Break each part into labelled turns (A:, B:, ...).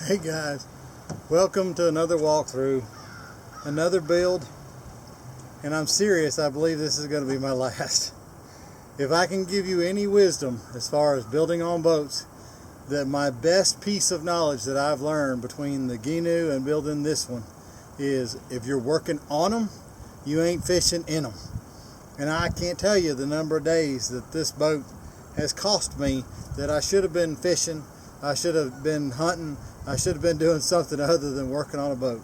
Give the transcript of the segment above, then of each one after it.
A: Hey guys, welcome to another walkthrough, another build, and I'm serious, I believe this is going to be my last. If I can give you any wisdom as far as building on boats, that my best piece of knowledge that I've learned between the Ginu and building this one is if you're working on them, you ain't fishing in them. And I can't tell you the number of days that this boat has cost me that I should have been fishing, I should have been hunting, I should have been doing something other than working on a boat.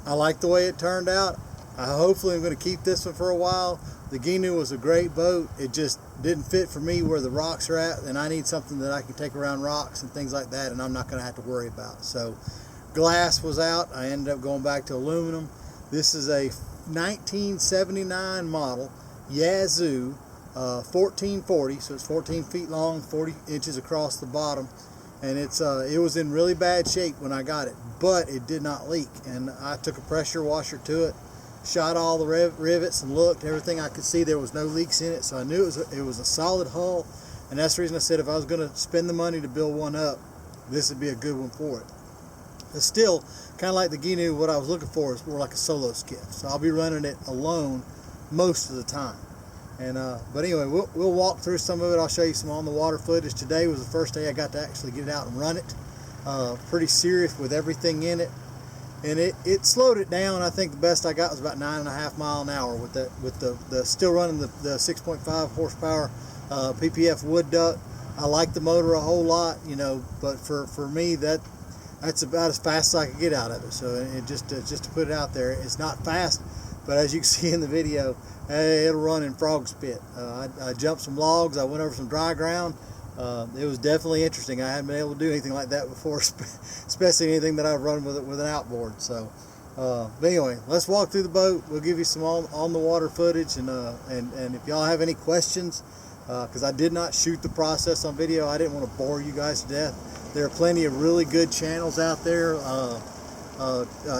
A: I like the way it turned out. Hopefully I'm going to keep this one for a while. The Ginu was a great boat. It just didn't fit for me where the rocks are at, and I need something that I can take around rocks and things like that, and I'm not going to have to worry about. So glass was out. I ended up going back to aluminum. This is a 1979 model Yazoo 1440, so it's 14 feet long, 40 inches across the bottom. And it was in really bad shape when I got it, but it did not leak. And I took a pressure washer to it, shot all the rivets and looked, everything I could see, there was no leaks in it, so I knew it was a solid hull. And that's the reason I said if I was going to spend the money to build one up, this would be a good one for it. But still, kind of like the Ginu, what I was looking for is more like a solo skiff, so I'll be running it alone most of the time. And but anyway, we'll walk through some of it. I'll show you some on the water footage. Today was the first day I got to actually get it out and run it. Pretty serious with everything in it, and it slowed it down. I think the best I got was about 9.5 miles an hour with the still running the 6.5 horsepower PPF wood duct. I like the motor a whole lot, you know, but for me that's about as fast as I could get out of it. So it just to put it out there, it's not fast, but as you can see in the video, hey, it'll run in frog spit. I jumped some logs, I went over some dry ground. It was definitely interesting. I hadn't been able to do anything like that before, especially anything that I've run with an outboard. So, but anyway, let's walk through the boat. We'll give you some on the water footage, and if y'all have any questions, because I did not shoot the process on video, I didn't want to bore you guys to death. There are plenty of really good channels out there.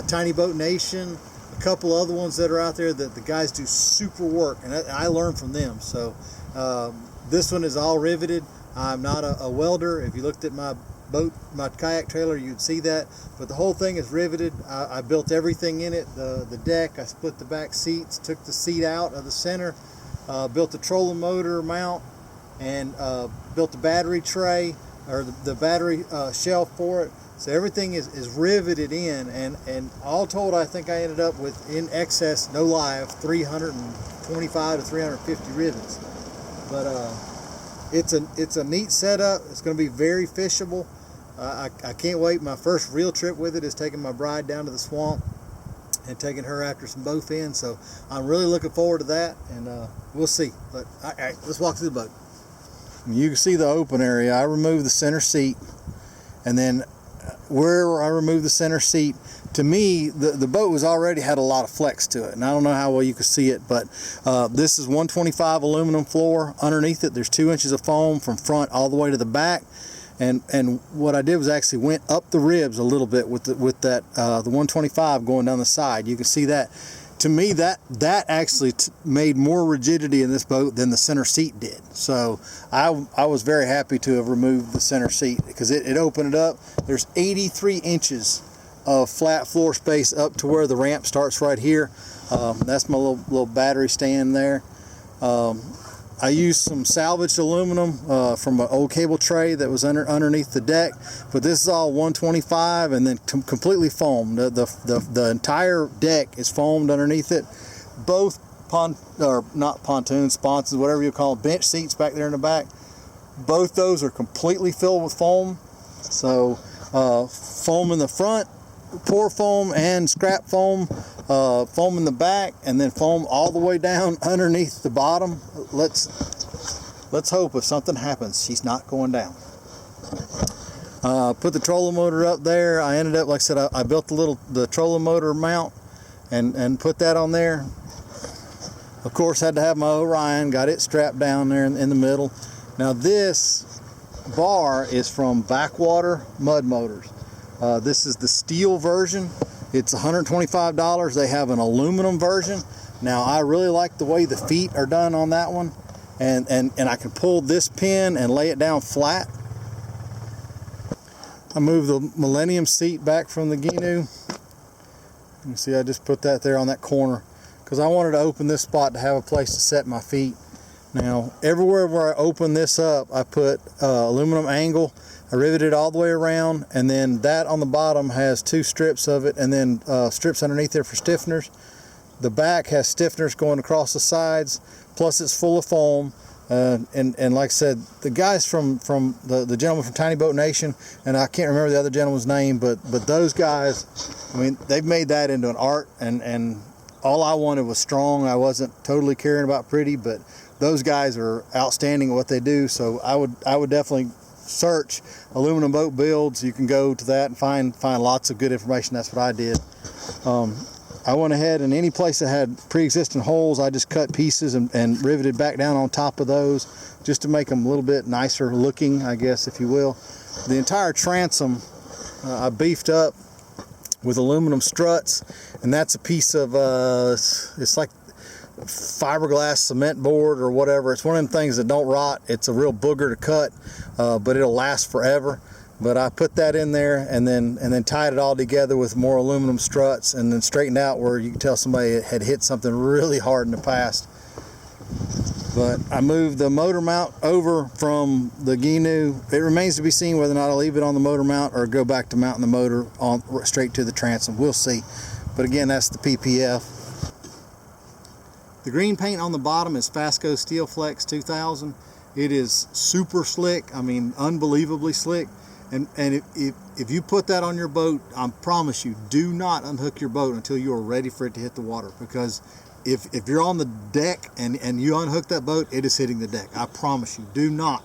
A: Tiny Boat Nation, a couple other ones that are out there that the guys do super work, and I learn from them. So this one is all riveted. I'm not a welder. If you looked at my boat, my kayak trailer, you'd see that, but the whole thing is riveted. I built everything in it. The deck, I split the back seats, took the seat out of the center, built the trolling motor mount, and built the battery tray, or the battery shelf for it. So everything is riveted in, and all told, I think I ended up with, in excess, no lie, of 325 to 350 rivets. But it's a neat setup. It's going to be very fishable. I can't wait. My first real trip with it is taking my bride down to the swamp and taking her after some bowfin. So I'm really looking forward to that, and we'll see. But all right, let's walk through the boat. You can see the open area. I removed the center seat, and then where I removed the center seat, to me the boat was already had a lot of flex to it, and I don't know how well you can see it, but this is 125 aluminum floor. Underneath it there's 2 inches of foam from front all the way to the back, and what I did was actually went up the ribs a little bit with that the 125 going down the side. You can see that. To me, that actually made more rigidity in this boat than the center seat did. So I was very happy to have removed the center seat, because it opened it up. There's 83 inches of flat floor space up to where the ramp starts right here. That's my little battery stand there. I used some salvaged aluminum from an old cable tray that was underneath the deck, but this is all 125 and then completely foamed. The entire deck is foamed underneath it. Both not pontoons, sponsons, whatever you call them, bench seats back there in the back, both those are completely filled with foam. So foam in the front, pour foam and scrap foam, foam in the back, and then foam all the way down underneath the bottom. Let's hope if something happens, she's not going down. Put the trolling motor up there. I ended up, like I said, I built the trolling motor mount and put that on there. Of course, had to have my Orion, got it strapped down there in the middle. Now this bar is from Backwater Mud Motors. This is the steel version. It's $125. They have an aluminum version. Now I really like the way the feet are done on that one, and I can pull this pin and lay it down flat. I moved the Millennium seat back from the Gnu. You see I just put that there on that corner because I wanted to open this spot to have a place to set my feet. Now everywhere where I open this up, I put aluminum angle. I riveted all the way around, and then that on the bottom has 2 strips of it, and then strips underneath there for stiffeners. The back has stiffeners going across the sides, plus it's full of foam. And like I said, the guys from the gentleman from Tiny Boat Nation, and I can't remember the other gentleman's name, but those guys, I mean, they've made that into an art, and all I wanted was strong. I wasn't totally caring about pretty, but those guys are outstanding at what they do. So I would definitely search aluminum boat builds. You can go to that and find lots of good information. That's what I did. I went ahead, and any place that had pre-existing holes, I just cut pieces and riveted back down on top of those just to make them a little bit nicer looking, I guess, if you will. The entire transom I beefed up with aluminum struts, and that's a piece of, it's like fiberglass cement board or whatever. It's one of them things that don't rot. It's a real booger to cut, but it'll last forever. But I put that in there and then tied it all together with more aluminum struts, and then straightened out where you can tell somebody had hit something really hard in the past. But I moved the motor mount over from the Gnu. It remains to be seen whether or not I'll leave it on the motor mount or go back to mounting the motor on straight to the transom. We'll see. But again, that's the PPF. The green paint on the bottom is Fasco Steel Flex 2000. It is super slick. I mean, unbelievably slick. And if you put that on your boat, I promise you, do not unhook your boat until you are ready for it to hit the water. Because if you're on the deck and you unhook that boat, it is hitting the deck. I promise you, do not.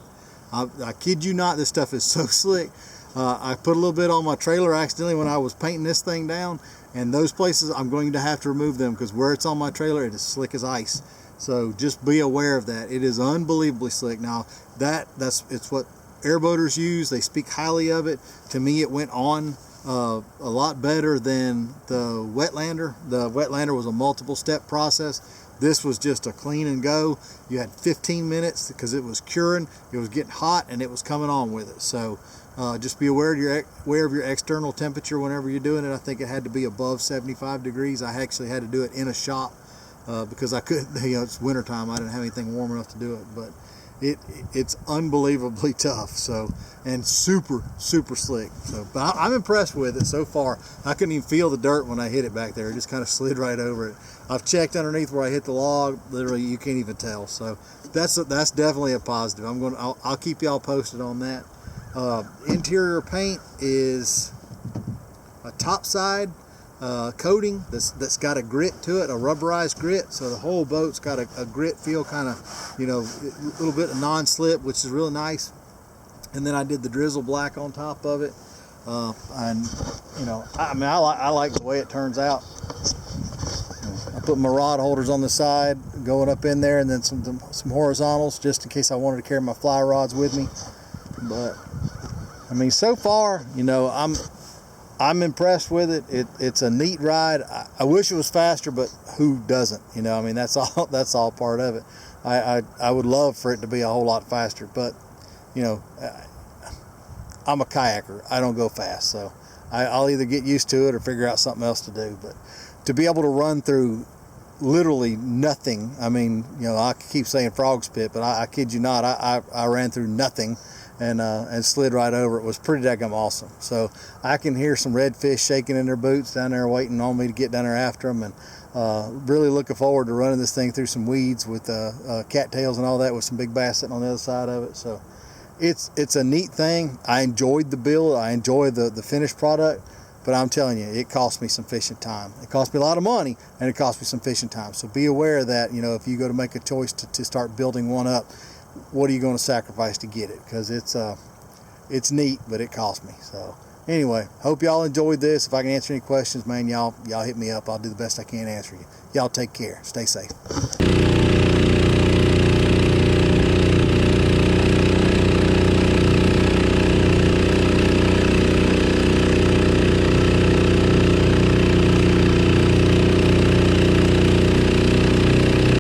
A: I kid you not, this stuff is so slick. I put a little bit on my trailer accidentally when I was painting this thing down, and those places I'm going to have to remove them because where it's on my trailer, it is slick as ice. So just be aware of that. It is unbelievably slick. Now it's what airboaters use. They speak highly of it. To me, it went on a lot better than the Wetlander. The Wetlander was a multiple step process. This was just a clean and go. You had 15 minutes because it was curing, it was getting hot, and it was coming on with it. So just be aware of your external temperature whenever you're doing it. I think it had to be above 75 degrees. I actually had to do it in a shop because I couldn't, it's wintertime. I didn't have anything warm enough to do it. But it's unbelievably tough, so, and super slick. So, but I'm impressed with it so far. I couldn't even feel the dirt when I hit it back there. It just kind of slid right over it. I've checked underneath where I hit the log. Literally, you can't even tell. So that's definitely a positive. I'll keep y'all posted on that. Interior paint is a topside coating that's got a grit to it, a rubberized grit, so the whole boat's got a grit feel, kind of, a little bit of non-slip, which is really nice. And then I did the drizzle black on top of it, and I like the way it turns out. I put my rod holders on the side going up in there, and then some horizontals just in case I wanted to carry my fly rods with me. But I mean, so far, I'm impressed with it. It's a neat ride. I wish it was faster, but who doesn't? I mean, that's all part of it. I would love for it to be a whole lot faster, but I'm a kayaker. I don't go fast, so I'll either get used to it or figure out something else to do. But to be able to run through literally nothing, I mean, I keep saying frog spit, but I kid you not, I ran through nothing. And slid right over. It was pretty daggum awesome. So I can hear some redfish shaking in their boots down there waiting on me to get down there after them, and really looking forward to running this thing through some weeds with cattails and all that, with some big bass sitting on the other side of it. So it's a neat thing. I enjoyed the build. I enjoy the finished product, but I'm telling you, it cost me some fishing time. It cost me a lot of money, and it cost me some fishing time. So be aware of that. If you go to make a choice to start building one up, what are you going to sacrifice to get it? Because it's neat, but it cost me. So anyway, hope y'all enjoyed this. If I can answer any questions, man, y'all hit me up. I'll do the best I can answer you. Y'all take care. Stay safe.